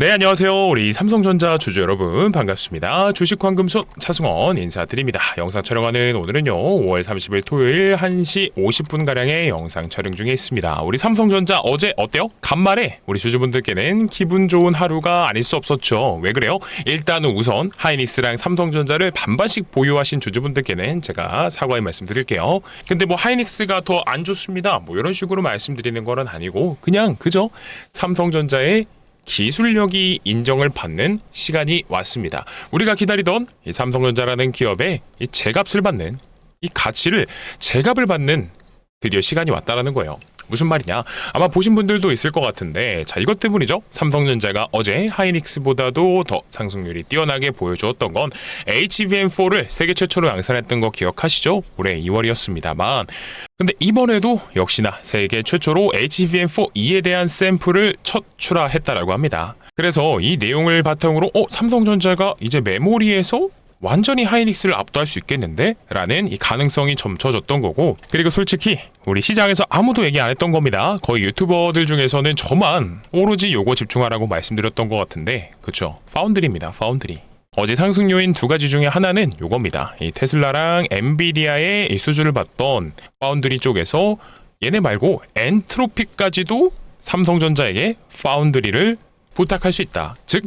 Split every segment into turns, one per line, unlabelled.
네, 안녕하세요. 우리 삼성전자 주주 여러분 반갑습니다. 주식황금손 차승원 인사드립니다. 영상 촬영하는 오늘은요 5월 30일 토요일 1시 50분가량의 영상 촬영 중에 있습니다. 우리 삼성전자 어제 어때요? 간만에 우리 주주분들께는 기분 좋은 하루가 아닐 수 없었죠. 왜 그래요? 일단은 우선 하이닉스랑 삼성전자를 반반씩 보유하신 주주분들께는 제가 사과의 말씀 드릴게요. 근데 뭐 하이닉스가 더 안 좋습니다, 뭐 이런 식으로 말씀드리는 건 아니고 그냥 그저 삼성전자의 기술력이 인정을 받는 시간이 왔습니다. 우리가 기다리던 이 삼성전자라는 기업의 이 제값을 받는, 이 가치를 제값을 받는 드디어 시간이 왔다라는 거예요. 무슨 말이냐? 아마 보신 분들도 있을 것 같은데, 자, 이것 때문이죠. 삼성전자가 어제 하이닉스보다도 더 상승률이 뛰어나게 보여주었던 건 HBM4를 세계 최초로 양산했던 거 기억하시죠? 올해 2월이었습니다만, 근데 이번에도 역시나 세계 최초로 HBM4 E에 대한 샘플을 첫 출하했다라고 합니다. 그래서 이 내용을 바탕으로 삼성전자가 이제 메모리에서 완전히 하이닉스를 압도할 수 있겠는데? 라는 이 가능성이 점쳐졌던 거고, 그리고 솔직히 우리 시장에서 아무도 얘기 안 했던 겁니다. 거의 유튜버들 중에서는 저만 오로지 요거 집중하라고 말씀드렸던 것 같은데, 그쵸? 파운드리입니다. 파운드리. 어제 상승 요인 두 가지 중에 하나는 요겁니다. 이 테슬라랑 엔비디아의 이 수주를 봤던 파운드리 쪽에서 얘네 말고 엔트로피까지도 삼성전자에게 파운드리를 부탁할 수 있다. 즉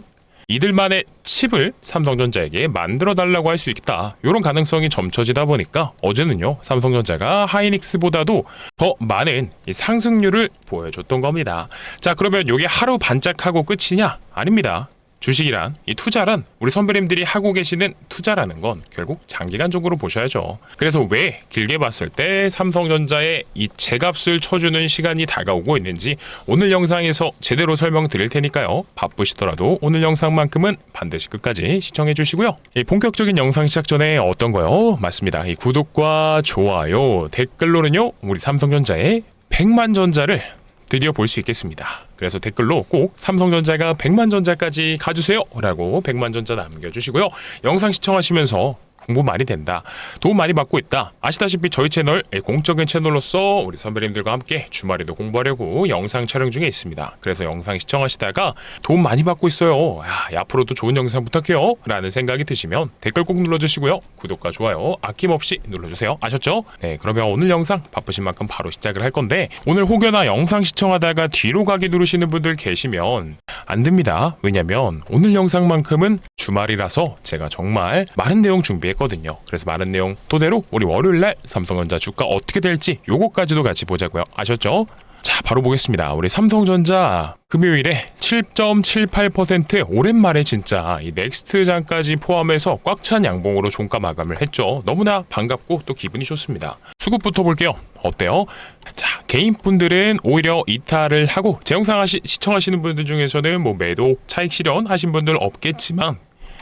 이들만의 칩을 삼성전자에게 만들어 달라고 할 수 있다. 이런 가능성이 점쳐지다 보니까 어제는요 삼성전자가 하이닉스보다도 더 많은 이 상승률을 보여줬던 겁니다. 자, 그러면 이게 하루 반짝하고 끝이냐? 아닙니다. 주식이란, 이 투자란, 우리 선배님들이 하고 계시는 투자라는 건 결국 장기간적으로 보셔야죠. 그래서 왜 길게 봤을 때 삼성전자의 이 제값을 쳐주는 시간이 다가오고 있는지 오늘 영상에서 제대로 설명드릴 테니까요. 바쁘시더라도 오늘 영상만큼은 반드시 끝까지 시청해 주시고요. 이 본격적인 영상 시작 전에 어떤 거요? 맞습니다. 이 구독과 좋아요, 댓글로는요 우리 삼성전자의 100만 전자를 드디어 볼 수 있겠습니다. 그래서 댓글로 꼭 삼성전자가 100만 전자까지 가주세요 라고 100만 전자 남겨주시고요. 영상 시청하시면서 공부 많이 된다, 도움 많이 받고 있다, 아시다시피 저희 채널 공적인 채널로서 우리 선배님들과 함께 주말에도 공부하려고 영상 촬영 중에 있습니다. 그래서 영상 시청하시다가 도움 많이 받고 있어요, 앞으로도 좋은 영상 부탁해요 라는 생각이 드시면 댓글 꼭 눌러주시고요. 구독과 좋아요 아낌없이 눌러주세요. 아셨죠? 네, 그러면 오늘 영상 바쁘신 만큼 바로 시작을 할 건데, 오늘 혹여나 영상 시청하다가 뒤로 가기 누르시는 분들 계시면 안 됩니다. 왜냐면 오늘 영상만큼은 주말이라서 제가 정말 많은 내용 준비했거든요. 그래서 많은 내용 토대로 우리 월요일날 삼성전자 주가 어떻게 될지 요거까지도 같이 보자고요. 아셨죠? 자, 바로 보겠습니다. 우리 삼성전자 금요일에 7.78% 오랜만에 진짜 이 넥스트장까지 포함해서 꽉 찬 양봉으로 종가 마감을 했죠. 너무나 반갑고 또 기분이 좋습니다. 수급부터 볼게요. 어때요? 자, 개인분들은 오히려 이탈을 하고, 제 영상 시청하시는 분들 중에서는 뭐 매도 차익 실현 하신 분들 없겠지만,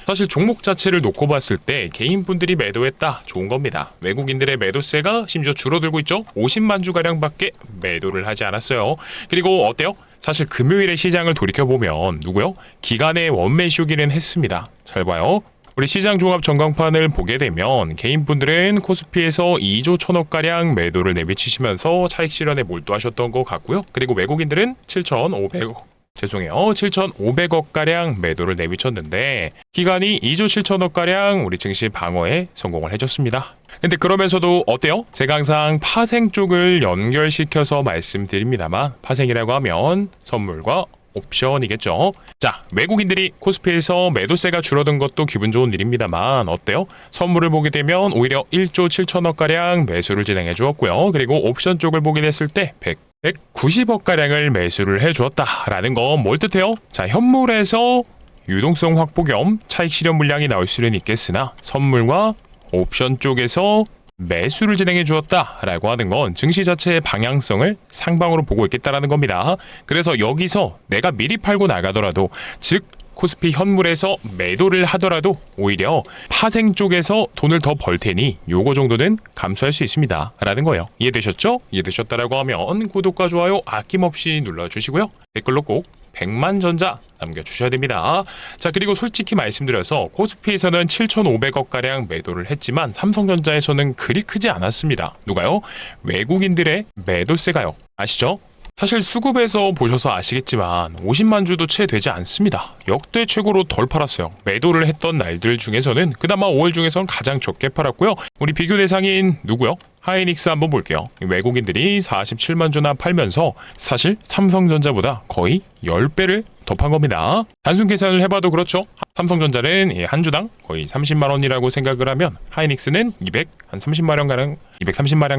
사실 종목 자체를 놓고 봤을 때 개인분들이 매도했다, 좋은 겁니다. 외국인들의 매도세가 심지어 줄어들고 있죠. 50만 주가량밖에 매도를 하지 않았어요. 그리고 어때요? 사실 금요일에 시장을 돌이켜보면 누구요? 기간의 원매수기는 했습니다. 잘 봐요. 우리 시장 종합 전광판을 보게 되면 개인분들은 코스피에서 2조 1천억가량 매도를 내비치시면서 차익 실현에 몰두하셨던 것 같고요. 그리고 외국인들은 7,500억가량 매도를 내비쳤는데, 기간이 2조 7천억가량 우리 증시 방어에 성공을 해줬습니다. 근데 그러면서도 어때요? 제가 항상 파생 쪽을 연결시켜서 말씀드립니다만, 파생이라고 하면 선물과 옵션이겠죠. 자, 외국인들이 코스피에서 매도세가 줄어든 것도 기분 좋은 일입니다만 어때요? 선물을 보게 되면 오히려 1조 7천억가량 매수를 진행해 주었고요. 그리고 옵션 쪽을 보게 됐을 때 190억가량을 매수를 해 주었다라는 건 뭘 뜻해요? 자, 현물에서 유동성 확보 겸 차익 실현 물량이 나올 수는 있겠으나 선물과 옵션 쪽에서 매수를 진행해 주었다라고 하는 건 증시 자체의 방향성을 상방으로 보고 있겠다라는 겁니다. 그래서 여기서 내가 미리 팔고 나가더라도, 즉 코스피 현물에서 매도를 하더라도 오히려 파생 쪽에서 돈을 더 벌 테니 요거 정도는 감수할 수 있습니다 라는 거예요. 이해되셨죠? 이해되셨다라고 하면 구독과 좋아요 아낌없이 눌러주시고요. 댓글로 꼭 100만 전자 남겨주셔야 됩니다. 자, 그리고 솔직히 말씀드려서 코스피에서는 7,500억가량 매도를 했지만 삼성전자에서는 그리 크지 않았습니다. 누가요? 외국인들의 매도세가요. 아시죠? 사실 수급에서 보셔서 아시겠지만 50만 주도 채 되지 않습니다. 역대 최고로 덜 팔았어요. 매도를 했던 날들 중에서는 그나마 5월 중에선 가장 적게 팔았고요. 우리 비교 대상인 누구요? 하이닉스 한번 볼게요. 외국인들이 47만 주나 팔면서 사실 삼성전자보다 거의 10배를 더 판 겁니다. 단순 계산을 해봐도 그렇죠. 삼성전자는 한 주당 거의 30만 원이라고 생각을 하면 하이닉스는 230마량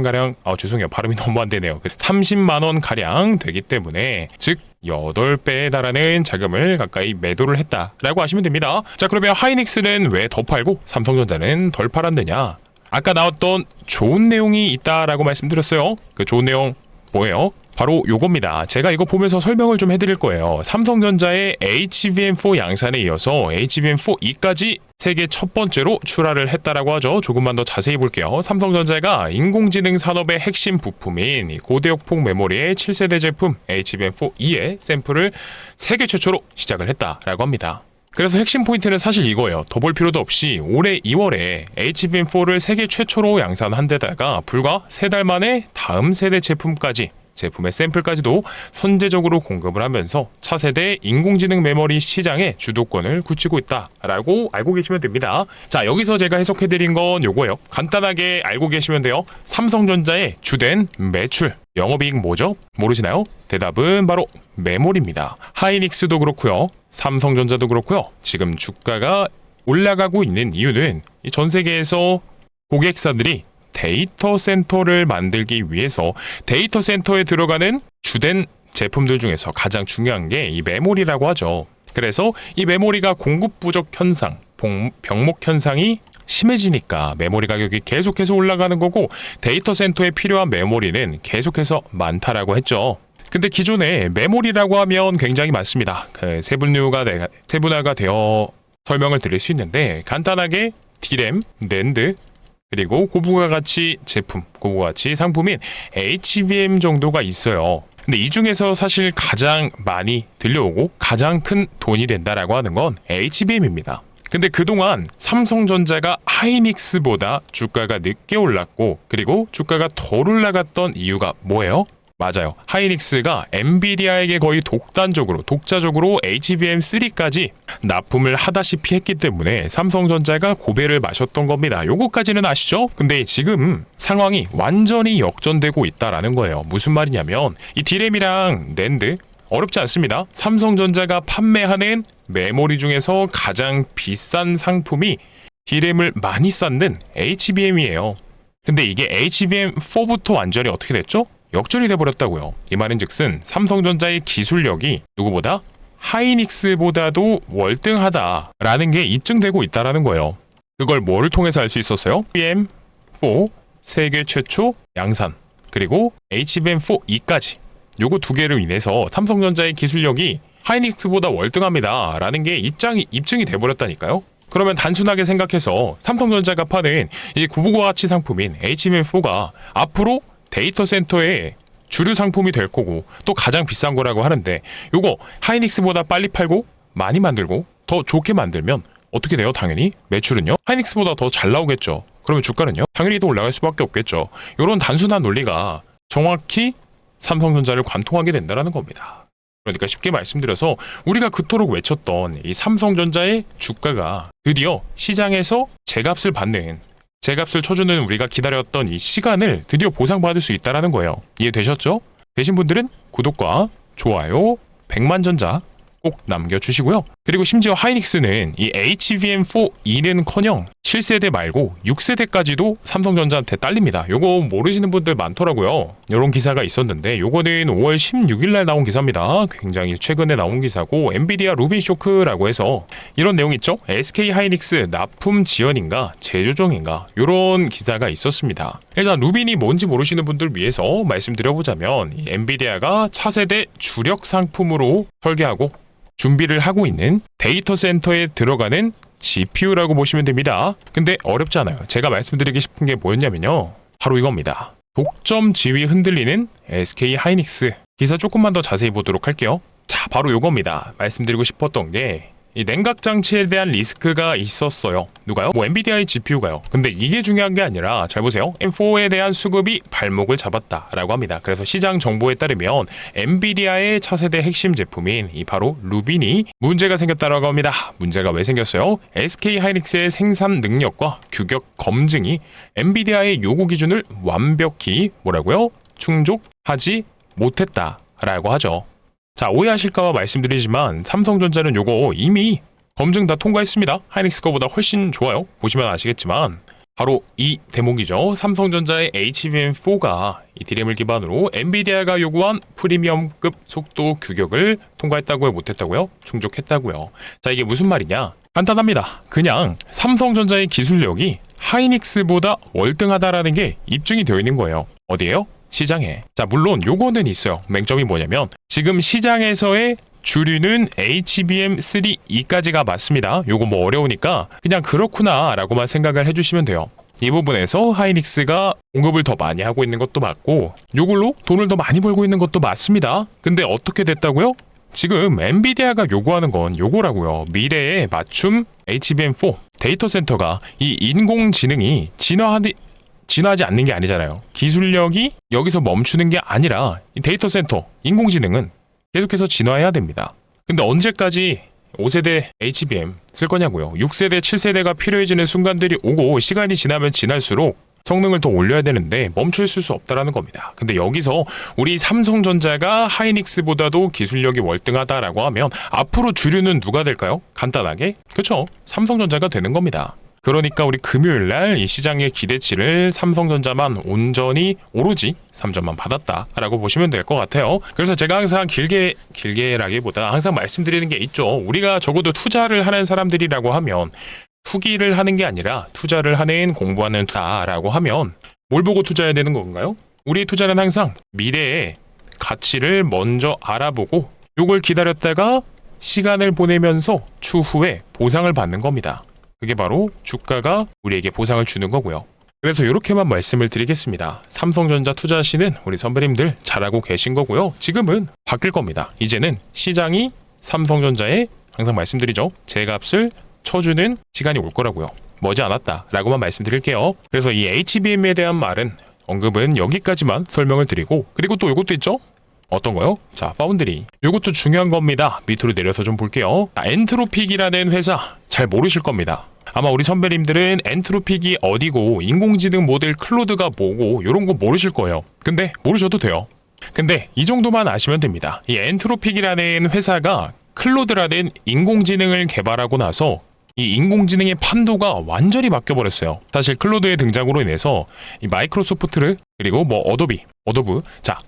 가량 죄송해요. 발음이 너무 안 되네요. 30만 원 가량 되기 때문에 즉 8배에 달하는 자금을 가까이 매도를 했다라고 하시면 됩니다. 자, 그러면 하이닉스는 왜 더 팔고 삼성전자는 덜 팔았느냐? 아까 나왔던 좋은 내용이 있다라고 말씀드렸어요. 그 좋은 내용 뭐예요? 바로 요겁니다. 제가 이거 보면서 설명을 좀 해드릴 거예요. 삼성전자의 HBM4 양산에 이어서 HBM4E까지 세계 첫 번째로 출하를 했다라고 하죠. 조금만 더 자세히 볼게요. 삼성전자가 인공지능 산업의 핵심 부품인 고대역폭 메모리의 7세대 제품 HBM4E의 샘플을 세계 최초로 시작을 했다라고 합니다. 그래서 핵심 포인트는 사실 이거예요. 더 볼 필요도 없이 올해 2월에 HBM4를 세계 최초로 양산한 데다가 불과 3달 만에 다음 세대 제품의 샘플까지도 선제적으로 공급을 하면서 차세대 인공지능 메모리 시장의 주도권을 굳히고 있다라고 알고 계시면 됩니다. 자, 여기서 제가 해석해드린 건 요거예요. 간단하게 알고 계시면 돼요. 삼성전자의 주된 매출, 영업이익 뭐죠? 모르시나요? 대답은 바로 메모리입니다. 하이닉스도 그렇고요. 삼성전자도 그렇고요. 지금 주가가 올라가고 있는 이유는 전 세계에서 고객사들이 데이터 센터를 만들기 위해서 데이터 센터에 들어가는 주된 제품들 중에서 가장 중요한 게 이 메모리라고 하죠. 그래서 이 메모리가 공급 부족 현상, 병목 현상이 심해지니까 메모리 가격이 계속해서 올라가는 거고 데이터 센터에 필요한 메모리는 계속해서 많다라고 했죠. 근데 기존에 메모리라고 하면 굉장히 많습니다. 세분화가 되어 설명을 드릴 수 있는데 간단하게 D램, 낸드, 그리고 고부가가치 제품, 고부가가치 상품인 HBM 정도가 있어요. 근데 이 중에서 사실 가장 많이 들려오고 가장 큰 돈이 된다라고 하는 건 HBM입니다. 근데 그동안 삼성전자가 하이닉스보다 주가가 늦게 올랐고 그리고 주가가 덜 올라갔던 이유가 뭐예요? 맞아요. 하이닉스가 엔비디아에게 거의 독자적으로 HBM3까지 납품을 하다시피 했기 때문에 삼성전자가 고배를 마셨던 겁니다. 요거까지는 아시죠? 근데 지금 상황이 완전히 역전되고 있다라는 거예요. 무슨 말이냐면 이 D램이랑 낸드 어렵지 않습니다. 삼성전자가 판매하는 메모리 중에서 가장 비싼 상품이 D램을 많이 쌓는 HBM이에요. 근데 이게 HBM4부터 완전히 어떻게 됐죠? 역전이 돼버렸다고요. 이 말은 즉슨 삼성전자의 기술력이 누구보다 하이닉스보다도 월등하다라는 게 입증되고 있다라는 거예요. 그걸 뭐를 통해서 알 수 있었어요? HBM4 세계 최초 양산 그리고 HBM4E까지 요거 두 개로 인해서 삼성전자의 기술력이 하이닉스보다 월등합니다 라는 게 입증이 돼버렸다니까요. 그러면 단순하게 생각해서 삼성전자가 파는 이 고부가가치 상품인 HBM4가 앞으로 데이터 센터의 주류 상품이 될 거고 또 가장 비싼 거라고 하는데 요거 하이닉스보다 빨리 팔고 많이 만들고 더 좋게 만들면 어떻게 돼요? 당연히 매출은요? 하이닉스보다 더 잘 나오겠죠. 그러면 주가는요? 당연히 더 올라갈 수밖에 없겠죠. 이런 단순한 논리가 정확히 삼성전자를 관통하게 된다는 겁니다. 그러니까 쉽게 말씀드려서 우리가 그토록 외쳤던 이 삼성전자의 주가가 드디어 시장에서 제값을 쳐주는 우리가 기다렸던 이 시간을 드디어 보상받을 수 있다는 거예요. 이해되셨죠? 되신 분들은 구독과 좋아요, 100만 전자 꼭 남겨주시고요. 그리고 심지어 하이닉스는 이 HBM4E는커녕 7세대 말고 6세대까지도 삼성전자한테 딸립니다. 요거 모르시는 분들 많더라고요. 이런 기사가 있었는데 요거는 5월 16일 날 나온 기사입니다. 굉장히 최근에 나온 기사고 엔비디아 루빈 쇼크라고 해서 이런 내용 있죠? SK 하이닉스 납품 지연인가 재조정인가 이런 기사가 있었습니다. 일단 루빈이 뭔지 모르시는 분들 위해서 말씀드려보자면 이 엔비디아가 차세대 주력 상품으로 설계하고 준비를 하고 있는 데이터 센터에 들어가는 GPU라고 보시면 됩니다. 근데 어렵지 않아요. 제가 말씀드리고 싶은 게 뭐였냐면요. 바로 이겁니다. 독점 지위 흔들리는 SK 하이닉스. 기사 조금만 더 자세히 보도록 할게요. 자, 바로 이겁니다. 말씀드리고 싶었던 게 이 냉각 장치에 대한 리스크가 있었어요. 누가요? 뭐 엔비디아의 GPU가요. 근데 이게 중요한 게 아니라 잘 보세요. M4에 대한 수급이 발목을 잡았다라고 합니다. 그래서 시장 정보에 따르면 엔비디아의 차세대 핵심 제품인 이 바로 루빈이 문제가 생겼다라고 합니다. 문제가 왜 생겼어요? SK 하이닉스의 생산 능력과 규격 검증이 엔비디아의 요구 기준을 완벽히 뭐라고요? 충족하지 못했다라고 하죠. 자, 오해하실까봐 말씀드리지만 삼성전자는 요거 이미 검증 다 통과했습니다. 하이닉스 거보다 훨씬 좋아요. 보시면 아시겠지만 바로 이 대목이죠. 삼성전자의 HBM4가 이 D램을 기반으로 엔비디아가 요구한 프리미엄급 속도 규격을 통과했다고요? 못했다고요? 충족했다고요. 자, 이게 무슨 말이냐? 간단합니다. 그냥 삼성전자의 기술력이 하이닉스보다 월등하다라는 게 입증이 되어 있는 거예요. 어디에요? 시장에. 자, 물론 요거는 있어요. 맹점이 뭐냐면 지금 시장에서의 주류는 HBM3E까지가 맞습니다. 요거 뭐 어려우니까 그냥 그렇구나 라고만 생각을 해주시면 돼요. 이 부분에서 하이닉스가 공급을 더 많이 하고 있는 것도 맞고 요걸로 돈을 더 많이 벌고 있는 것도 맞습니다. 근데 어떻게 됐다고요? 지금 엔비디아가 요구하는 건 요거라고요. 미래의 맞춤 HBM4 데이터 센터가 이 인공지능이 진화하지 않는 게 아니잖아요. 기술력이 여기서 멈추는 게 아니라 이 데이터 센터, 인공지능은 계속해서 진화해야 됩니다. 근데 언제까지 5세대 HBM 쓸 거냐고요. 6세대, 7세대가 필요해지는 순간들이 오고 시간이 지나면 지날수록 성능을 더 올려야 되는데 멈춰 있을 수 없다라는 겁니다. 근데 여기서 우리 삼성전자가 하이닉스보다도 기술력이 월등하다라고 하면 앞으로 주류는 누가 될까요? 간단하게 그렇죠. 삼성전자가 되는 겁니다. 그러니까 우리 금요일날 이 시장의 기대치를 삼성전자만 온전히 오로지 3점만 받았다라고 보시면 될 것 같아요. 그래서 제가 항상 길게라기보다 항상 말씀드리는 게 있죠. 우리가 적어도 투자를 하는 사람들이라고 하면 투기를 하는 게 아니라 투자를 하는 공부하는 투자라고 하면 뭘 보고 투자해야 되는 건가요? 우리 투자는 항상 미래의 가치를 먼저 알아보고 요걸 기다렸다가 시간을 보내면서 추후에 보상을 받는 겁니다. 그게 바로 주가가 우리에게 보상을 주는 거고요. 그래서 이렇게만 말씀을 드리겠습니다. 삼성전자 투자하시는 우리 선배님들 잘하고 계신 거고요. 지금은 바뀔 겁니다. 이제는 시장이 삼성전자에 항상 말씀드리죠. 제 값을 쳐주는 시간이 올 거라고요. 머지않았다라고만 말씀드릴게요. 그래서 이 HBM에 대한 말은 언급은 여기까지만 설명을 드리고 그리고 또 이것도 있죠. 어떤 거요? 자, 파운드리. 이것도 중요한 겁니다. 밑으로 내려서 좀 볼게요. 엔트로픽이라는 회사 잘 모르실 겁니다. 아마 우리 선배님들은 엔트로픽이 어디고 인공지능 모델 클로드가 뭐고 이런 거 모르실 거예요. 근데 모르셔도 돼요. 근데 이 정도만 아시면 됩니다. 이 엔트로픽이라는 회사가 클로드라는 인공지능을 개발하고 나서 이 인공지능의 판도가 완전히 바뀌어버렸어요. 사실 클로드의 등장으로 인해서 이 마이크로소프트를 그리고 뭐 어도브 자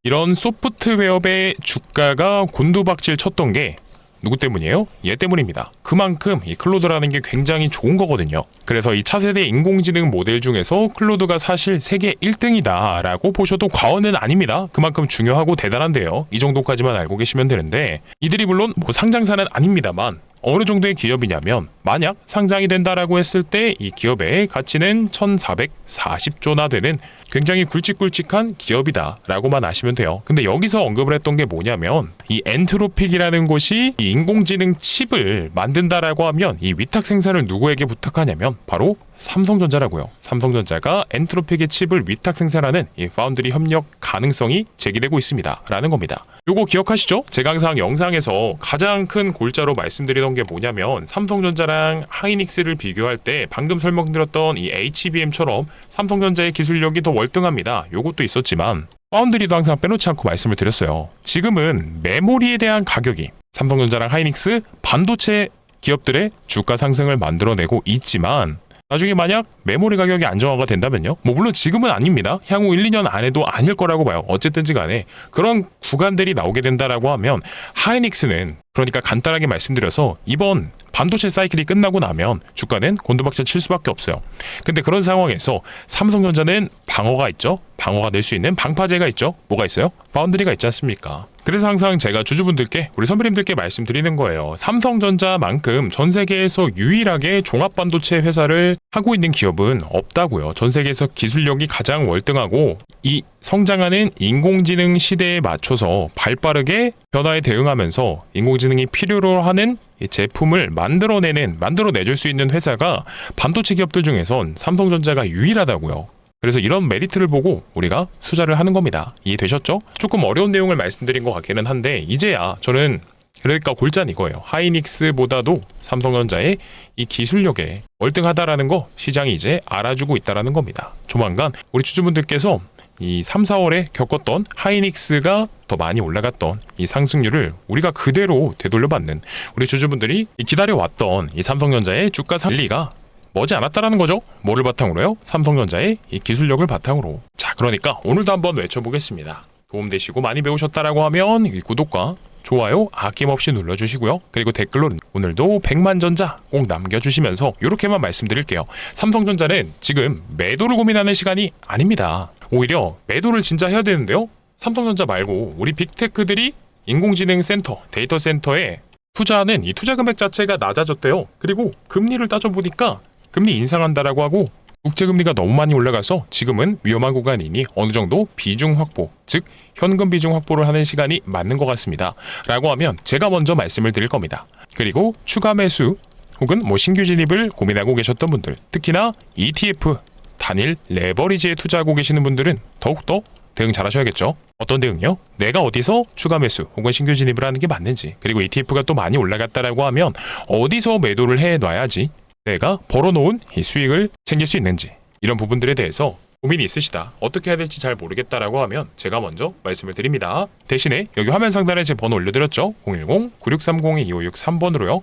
이런 소프트웨어의 주가가 곤두박질 쳤던 게 누구 때문이에요? 얘 때문입니다. 그만큼 이 클로드라는 게 굉장히 좋은 거거든요. 그래서 이 차세대 인공지능 모델 중에서 클로드가 사실 세계 1등이다 라고 보셔도 과언은 아닙니다. 그만큼 중요하고 대단한데요. 이 정도까지만 알고 계시면 되는데 이들이 물론 뭐 상장사는 아닙니다만 어느 정도의 기업이냐면 만약 상장이 된다라고 했을 때 이 기업의 가치는 1440조나 되는 굉장히 굵직굵직한 기업이다 라고만 아시면 돼요. 근데 여기서 언급을 했던 게 뭐냐면 이 엔트로픽이라는 곳이 이 인공지능 칩을 만든다라고 하면 이 위탁 생산을 누구에게 부탁하냐면 바로 삼성전자라고요. 삼성전자가 엔트로픽의 칩을 위탁 생산하는 이 파운드리 협력 가능성이 제기되고 있습니다 라는 겁니다. 요거 기억하시죠? 제가 항상 영상에서 가장 큰 골자로 말씀드리던 게 뭐냐면 삼성전자랑 하이닉스를 비교할 때 방금 설명드렸던 이 HBM처럼 삼성전자의 기술력이 더 월등합니다. 요것도 있었지만 파운드리도 항상 빼놓지 않고 말씀을 드렸어요. 지금은 메모리에 대한 가격이 삼성전자랑 하이닉스 반도체 기업들의 주가 상승을 만들어내고 있지만 나중에 만약 메모리 가격이 안정화가 된다면요. 뭐 물론 지금은 아닙니다. 향후 1, 2년 안에도 아닐 거라고 봐요. 어쨌든지 간에 그런 구간들이 나오게 된다라고 하면 하이닉스는 그러니까 간단하게 말씀드려서 이번 반도체 사이클이 끝나고 나면 주가는 곤두박질 칠 수밖에 없어요. 근데 그런 상황에서 삼성전자는 방어가 있죠. 방어가 될 수 있는 방파제가 있죠. 뭐가 있어요? 바운드리가 있지 않습니까? 그래서 항상 제가 주주분들께 우리 선배님들께 말씀드리는 거예요. 삼성전자만큼 전 세계에서 유일하게 종합반도체 회사를 하고 있는 기업은 없다고요. 전 세계에서 기술력이 가장 월등하고 이 성장하는 인공지능 시대에 맞춰서 발빠르게 변화에 대응하면서 인공지능이 필요로 하는 이 제품을 만들어내줄 수 있는 회사가 반도체 기업들 중에선 삼성전자가 유일하다고요. 그래서 이런 메리트를 보고 우리가 투자를 하는 겁니다. 이해되셨죠? 조금 어려운 내용을 말씀드린 것 같기는 한데 이제야 저는 그러니까 골자는 이거예요. 하이닉스보다도 삼성전자의 이 기술력에 월등하다라는 거 시장이 이제 알아주고 있다라는 겁니다. 조만간 우리 주주분들께서 이 3, 4월에 겪었던 하이닉스가 더 많이 올라갔던 이 상승률을 우리가 그대로 되돌려받는 우리 주주분들이 기다려왔던 이 삼성전자의 주가 rally가 머지 않았다라는 거죠. 뭐를 바탕으로요? 삼성전자의 이 기술력을 바탕으로. 자, 그러니까 오늘도 한번 외쳐보겠습니다. 도움되시고 많이 배우셨다라고 하면 이 구독과 좋아요 아낌없이 눌러주시고요. 그리고 댓글로 오늘도 100만 전자 꼭 남겨주시면서 이렇게만 말씀드릴게요. 삼성전자는 지금 매도를 고민하는 시간이 아닙니다. 오히려 매도를 진짜 해야 되는데요. 삼성전자 말고 우리 빅테크들이 인공지능 센터, 데이터 센터에 투자하는 이 투자 금액 자체가 낮아졌대요. 그리고 금리를 따져보니까 금리 인상한다라고 하고 국제금리가 너무 많이 올라가서 지금은 위험한 구간이니 어느 정도 비중 확보, 즉 현금 비중 확보를 하는 시간이 맞는 것 같습니다. 라고 하면 제가 먼저 말씀을 드릴 겁니다. 그리고 추가 매수 혹은 신규 진입을 고민하고 계셨던 분들, 특히나 ETF, 단일 레버리지에 투자하고 계시는 분들은 더욱더 대응 잘 하셔야겠죠. 어떤 대응요? 내가 어디서 추가 매수 혹은 신규 진입을 하는 게 맞는지, 그리고 ETF가 또 많이 올라갔다라고 하면 어디서 매도를 해놔야지 내가 벌어놓은 이 수익을 챙길 수 있는지, 이런 부분들에 대해서 고민이 있으시다, 어떻게 해야 될지 잘 모르겠다라고 하면 제가 먼저 말씀을 드립니다. 대신에 여기 화면 상단에 제 번호 올려드렸죠. 010-9630-2563번으로요.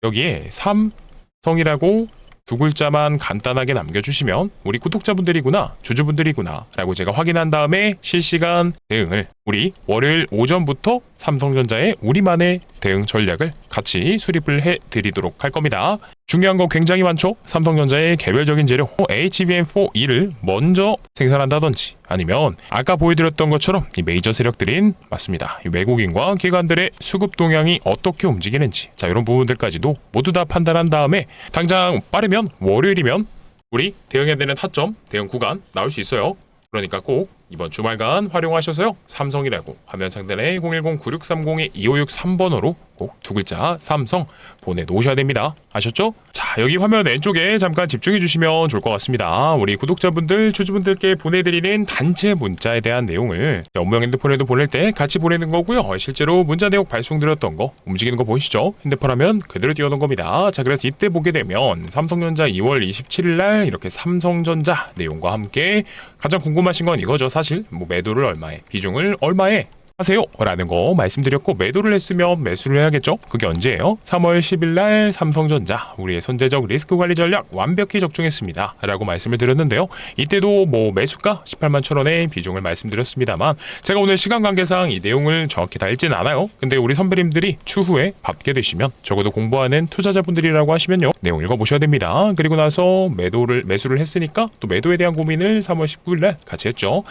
여기에 삼성이라고 두 글자만 간단하게 남겨주시면 우리 구독자분들이구나, 주주분들이구나 라고 제가 확인한 다음에 실시간 대응을 우리 월요일 오전부터 삼성전자의 우리만의 대응 전략을 같이 수립을 해드리도록 할 겁니다. 중요한 거 굉장히 많죠. 삼성전자의 개별적인 재료 HBM4E를 먼저 생산한다든지, 아니면 아까 보여드렸던 것처럼 이 메이저 세력들인 맞습니다, 이 외국인과 기관들의 수급 동향이 어떻게 움직이는지, 자, 이런 부분들까지도 모두 다 판단한 다음에 당장 빠르면 월요일이면 우리 대응해야 되는 타점, 대응 구간 나올 수 있어요. 그러니까 꼭 이번 주말간 활용하셔서요. 삼성이라고 화면 상단에 010-9630-2563번호로 꼭 두 글자 삼성 보내놓으셔야 됩니다. 아셨죠? 자, 여기 화면 왼쪽에 잠깐 집중해 주시면 좋을 것 같습니다. 우리 구독자분들, 주주분들께 보내드리는 단체 문자에 대한 내용을 업무용 핸드폰에도 보낼 때 같이 보내는 거고요. 실제로 문자 내용 발송드렸던 거 움직이는 거 보이시죠? 핸드폰 하면 그대로 띄워놓은 겁니다. 자, 그래서 이때 보게 되면 삼성전자 2월 27일 날 이렇게 삼성전자 내용과 함께 가장 궁금하신 건 이거죠. 사실 매도를 얼마에, 비중을 얼마에 하세요 라는 거 말씀드렸고, 매도를 했으면 매수를 해야겠죠. 그게 언제예요? 3월 10일 날 삼성전자 우리의 선제적 리스크 관리 전략 완벽히 적중했습니다 라고 말씀을 드렸는데요. 이때도 매수가 18만 1,000원의 비중을 말씀드렸습니다만, 제가 오늘 시간 관계상 이 내용을 정확히 다 읽지는 않아요. 근데 우리 선배님들이 추후에 받게 되시면, 적어도 공부하는 투자자분들이라고 하시면요, 내용 읽어보셔야 됩니다. 그리고 나서 매수를 했으니까 또 매도에 대한 고민을 3월 19일 날 같이 했죠.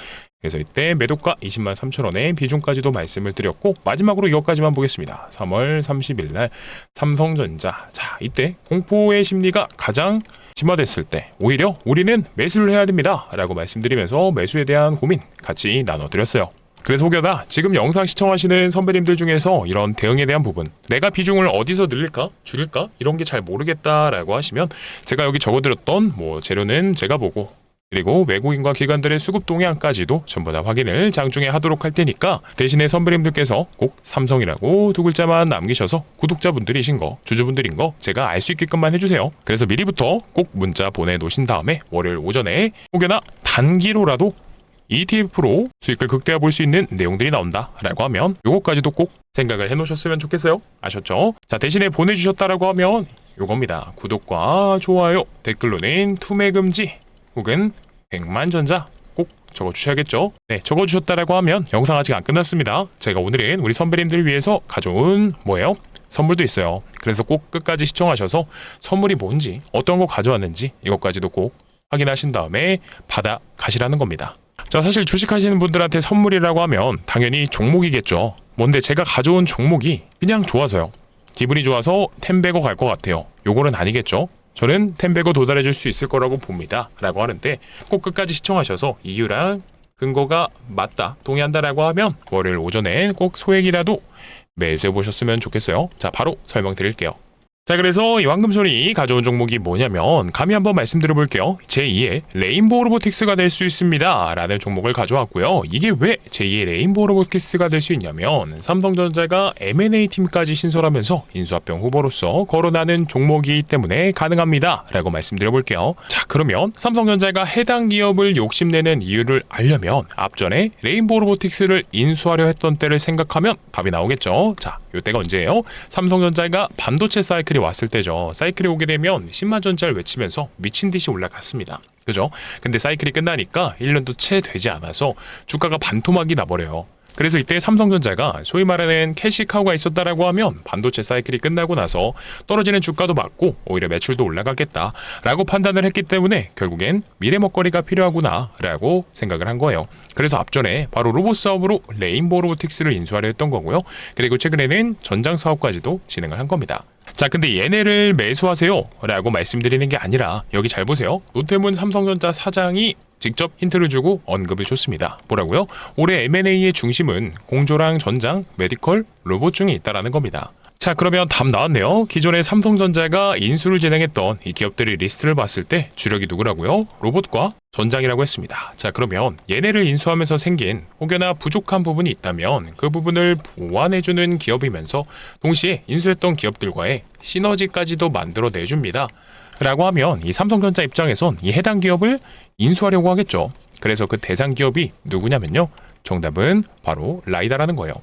그래서 이때 매도가 20만 3,000원의 비중까지도 말씀을 드렸고, 마지막으로 이것까지만 보겠습니다. 3월 30일 날 삼성전자. 자, 이때 공포의 심리가 가장 심화됐을 때 오히려 우리는 매수를 해야 됩니다 라고 말씀드리면서 매수에 대한 고민 같이 나눠드렸어요. 그래서 혹여나 지금 영상 시청하시는 선배님들 중에서 이런 대응에 대한 부분, 내가 비중을 어디서 늘릴까, 줄일까, 이런 게 잘 모르겠다라고 하시면 제가 여기 적어드렸던 재료는 제가 보고, 그리고 외국인과 기관들의 수급 동향까지도 전부 다 확인을 장중에 하도록 할 테니까, 대신에 선배님들께서 꼭 삼성이라고 두 글자만 남기셔서 구독자분들이신 거, 주주분들인 거 제가 알 수 있게끔만 해주세요. 그래서 미리부터 꼭 문자 보내놓으신 다음에 월요일 오전에 혹여나 단기로라도 ETF로 수익을 극대화 볼 수 있는 내용들이 나온다 라고 하면 요거까지도 꼭 생각을 해놓으셨으면 좋겠어요. 아셨죠? 자, 대신에 보내주셨다라고 하면 요겁니다. 구독과 좋아요, 댓글로는 투매 금지 혹은 100만 전자 꼭 적어주셔야겠죠. 네, 적어주셨다라고 하면 영상 아직 안 끝났습니다. 제가 오늘은 우리 선배님들을 위해서 가져온 선물도 있어요. 그래서 꼭 끝까지 시청하셔서 선물이 뭔지, 어떤 거 가져왔는지 이것까지도 꼭 확인하신 다음에 받아 가시라는 겁니다. 자, 사실 주식하시는 분들한테 선물이라고 하면 당연히 종목이겠죠. 뭔데 제가 가져온 종목이 그냥 좋아서요. 기분이 좋아서 텐베거 갈 것 같아요. 요거는 아니겠죠. 저는 텐베거 도달해 줄 수 있을 거라고 봅니다 라고 하는데, 꼭 끝까지 시청하셔서 이유랑 근거가 맞다, 동의한다라고 하면 월요일 오전에 꼭 소액이라도 매수해 보셨으면 좋겠어요. 자, 바로 설명드릴게요. 자, 그래서 이 황금손이 가져온 종목이 뭐냐면, 감히 한번 말씀드려볼게요. 제2의 레인보우 로보틱스가 될 수 있습니다 라는 종목을 가져왔고요. 이게 왜 제2의 레인보우 로보틱스가 될 수 있냐면, 삼성전자가 M&A 팀까지 신설하면서 인수합병 후보로서 거론하는 종목이기 때문에 가능합니다 라고 말씀드려볼게요. 자, 그러면 삼성전자가 해당 기업을 욕심내는 이유를 알려면 앞전에 레인보우 로보틱스를 인수하려 했던 때를 생각하면 답이 나오겠죠. 자, 이때가 언제예요? 삼성전자가 반도체 사이클이 왔을 때죠. 사이클이 오게 되면 10만 전자를 외치면서 미친 듯이 올라갔습니다. 그죠? 근데 사이클이 끝나니까 1년도 채 되지 않아서 주가가 반토막이 나버려요. 그래서 이때 삼성전자가 소위 말하는 캐시카우가 있었다라고 하면 반도체 사이클이 끝나고 나서 떨어지는 주가도 맞고 오히려 매출도 올라가겠다라고 판단을 했기 때문에 결국엔 미래 먹거리가 필요하구나라고 생각을 한 거예요. 그래서 앞전에 바로 로봇 사업으로 레인보우 로보틱스를 인수하려 했던 거고요. 그리고 최근에는 전장 사업까지도 진행을 한 겁니다. 자, 근데 얘네를 매수하세요 라고 말씀드리는 게 아니라, 여기 잘 보세요. 노태문 삼성전자 사장이 직접 힌트를 주고 언급을 줬습니다. 뭐라고요? 올해 M&A의 중심은 공조랑 전장, 메디컬, 로봇 중에 있다라는 겁니다. 자, 그러면 답 나왔네요. 기존에 삼성전자가 인수를 진행했던 이 기업들의 리스트를 봤을 때 주력이 누구라고요? 로봇과 전장이라고 했습니다. 자, 그러면 얘네를 인수하면서 생긴 혹여나 부족한 부분이 있다면 그 부분을 보완해주는 기업이면서 동시에 인수했던 기업들과의 시너지까지도 만들어내줍니다 라고 하면, 이 삼성전자 입장에선 이 해당 기업을 인수하려고 하겠죠. 그래서 그 대상 기업이 누구냐면요, 정답은 바로 라이다라는 거예요.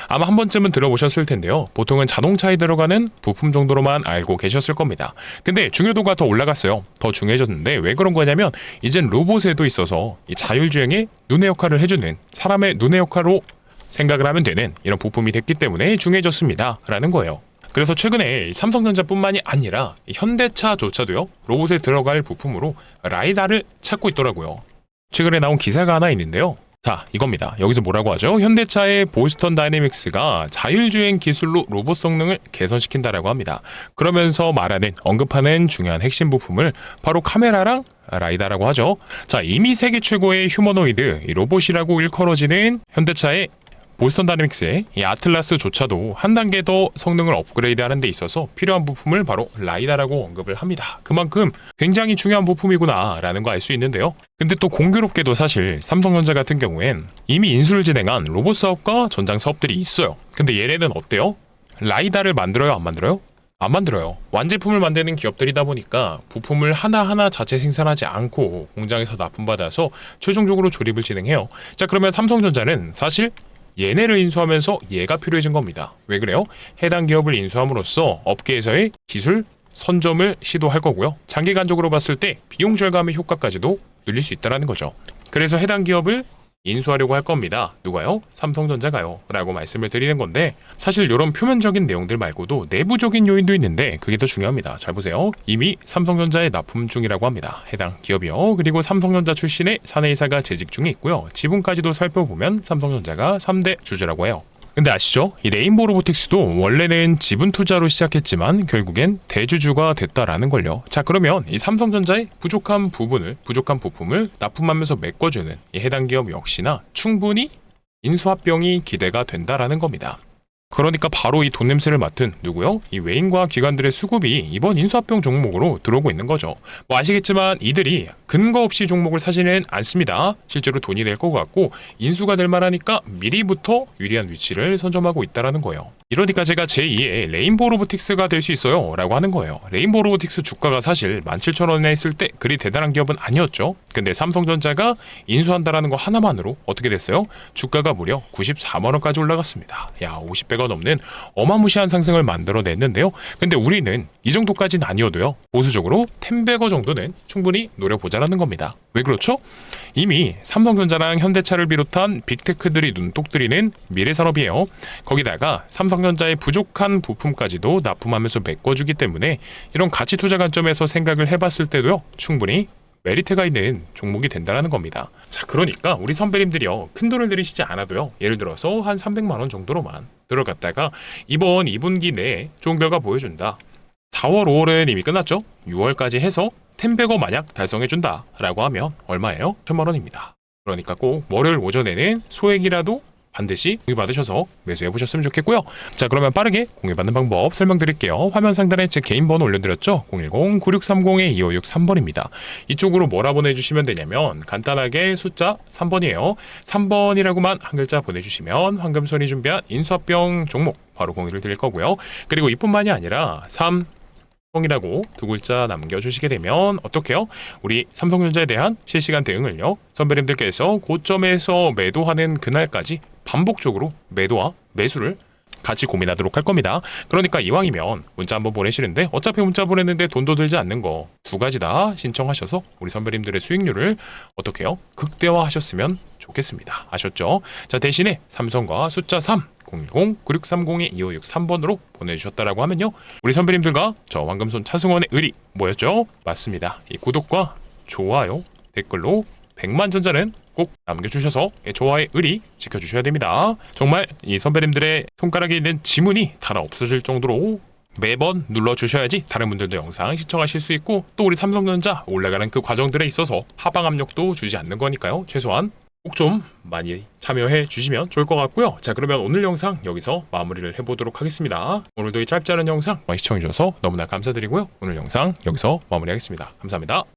아마 한 번쯤은 들어보셨을 텐데요. 보통은 자동차에 들어가는 부품 정도로만 알고 계셨을 겁니다. 근데 중요도가 더 올라갔어요. 더 중요해졌는데 왜 그런 거냐면, 이젠 로봇에도 있어서 이 자율주행의 눈의 역할을 해주는, 사람의 눈의 역할로 생각을 하면 되는 이런 부품이 됐기 때문에 중요해졌습니다 라는 거예요. 그래서 최근에 삼성전자뿐만이 아니라 현대차조차도요, 로봇에 들어갈 부품으로 라이다를 찾고 있더라고요. 최근에 나온 기사가 하나 있는데요. 자, 이겁니다. 여기서 뭐라고 하죠? 현대차의 보스턴 다이내믹스가 자율주행 기술로 로봇 성능을 개선시킨다라고 합니다. 그러면서 말하는, 언급하는 중요한 핵심 부품을 바로 카메라랑 라이다라고 하죠. 자, 이미 세계 최고의 휴머노이드 이 로봇이라고 일컬어지는 현대차의 보스턴 다이내믹스의 이 아틀라스조차도 한 단계 더 성능을 업그레이드하는 데 있어서 필요한 부품을 바로 라이다라고 언급을 합니다. 그만큼 굉장히 중요한 부품이구나 라는 거 알 수 있는데요. 근데 또 공교롭게도 사실 삼성전자 같은 경우엔 이미 인수를 진행한 로봇 사업과 전장 사업들이 있어요. 근데 얘네는 어때요? 라이다를 만들어요, 안 만들어요? 안 만들어요. 완제품을 만드는 기업들이다 보니까 부품을 하나하나 자체 생산하지 않고 공장에서 납품받아서 최종적으로 조립을 진행해요. 자, 그러면 삼성전자는 사실 얘네를 인수하면서 얘가 필요해진 겁니다. 왜 그래요? 해당 기업을 인수함으로써 업계에서의 기술 선점을 시도할 거고요. 장기간적으로 봤을 때 비용 절감의 효과까지도 늘릴 수 있다는 거죠. 그래서 해당 기업을 인수하려고 할 겁니다. 누가요? 삼성전자가요 라고 말씀을 드리는 건데, 사실 이런 표면적인 내용들 말고도 내부적인 요인도 있는데 그게 더 중요합니다. 잘 보세요. 이미 삼성전자에 납품 중이라고 합니다. 해당 기업이요. 그리고 삼성전자 출신의 사내이사가 재직 중에 있고요. 지분까지도 살펴보면 삼성전자가 3대 주주라고 해요. 근데 아시죠? 이 레인보우 로보틱스도 원래는 지분 투자로 시작했지만 결국엔 대주주가 됐다라는 걸요. 자, 그러면 이 삼성전자의 부족한 부품을 납품하면서 메꿔주는 이 해당 기업 역시나 충분히 인수합병이 기대가 된다라는 겁니다. 그러니까 바로 이 돈 냄새를 맡은 누구요? 이 외인과 기관들의 수급이 이번 인수합병 종목으로 들어오고 있는 거죠. 뭐 아시겠지만 이들이 근거 없이 종목을 사지는 않습니다. 실제로 돈이 될 것 같고 인수가 될 만하니까 미리부터 유리한 위치를 선점하고 있다라는 거예요. 이러니까 제가 제2의 레인보우 로보틱스가 될 수 있어요 라고 하는 거예요. 레인보우 로보틱스 주가가 사실 17,000원에 했을 때 그리 대단한 기업은 아니었죠. 근데 삼성전자가 인수한다라는 거 하나만으로 어떻게 됐어요? 주가가 무려 94만원까지 올라갔습니다. 야, 50배가 넘는 어마무시한 상승을 만들어냈는데요. 근데 우리는 이 정도까지는 아니어도요, 보수적으로 10배거 정도는 충분히 노려보자라는 겁니다. 왜 그렇죠? 이미 삼성전자랑 현대차를 비롯한 빅테크들이 눈독 들이는 미래산업이에요. 거기다가 삼성전자의 부족한 부품까지도 납품하면서 메꿔주기 때문에 이런 가치 투자 관점에서 생각을 해봤을 때도요, 충분히 메리트가 있는 종목이 된다는 겁니다. 자, 그러니까 우리 선배님들이요, 큰 돈을 들이시지 않아도요, 예를 들어서 한 300만 원 정도로만 들어갔다가 이번 2분기 내에 좋은 결과 보여준다. 4월, 5월은 이미 끝났죠? 6월까지 해서 10배거 만약 달성해준다 라고 하면 얼마예요? 1000만 원입니다. 그러니까 꼭 월요일 오전에는 소액이라도 반드시 공유받으셔서 매수해보셨으면 좋겠고요. 자, 그러면 빠르게 공유받는 방법 설명드릴게요. 화면 상단에 제 개인 번호 올려드렸죠? 010-9630-2563번입니다. 이쪽으로 뭐라 보내주시면 되냐면 간단하게 숫자 3번이에요. 3번이라고만 한 글자 보내주시면 황금손이 준비한 인수합병 종목 바로 공유를 드릴 거고요. 그리고 이뿐만이 아니라 이라고 두 글자 남겨주시게 되면 어떻게요? 우리 삼성전자에 대한 실시간 대응을요, 선배님들께서 고점에서 매도하는 그날까지 반복적으로 매도와 매수를 같이 고민하도록 할 겁니다. 그러니까 이왕이면 문자 한번 보내시는데 어차피 문자 보냈는데 돈도 들지 않는 거 두 가지 다 신청하셔서 우리 선배님들의 수익률을 어떻게요? 극대화하셨으면 좋겠습니다. 아셨죠? 자, 대신에 삼성과 숫자 3 010-9630-2563번으로 보내주셨다라고 하면요, 우리 선배님들과 저 황금손 차승원의 의리 뭐였죠? 맞습니다. 이 구독과 좋아요, 댓글로 100만 전자는 꼭 남겨주셔서 좋아의 의리 지켜주셔야 됩니다. 정말 이 선배님들의 손가락에 있는 지문이 달아 없어질 정도로 매번 눌러주셔야지 다른 분들도 영상 시청하실 수 있고, 또 우리 삼성전자 올라가는 그 과정들에 있어서 하방 압력도 주지 않는 거니까요. 최소한 꼭 좀 많이 참여해 주시면 좋을 것 같고요. 자, 그러면 오늘 영상 여기서 마무리를 해보도록 하겠습니다. 오늘도 이 짧지 않은 영상 많이 시청해 주셔서 너무나 감사드리고요. 오늘 영상 여기서 마무리하겠습니다. 감사합니다.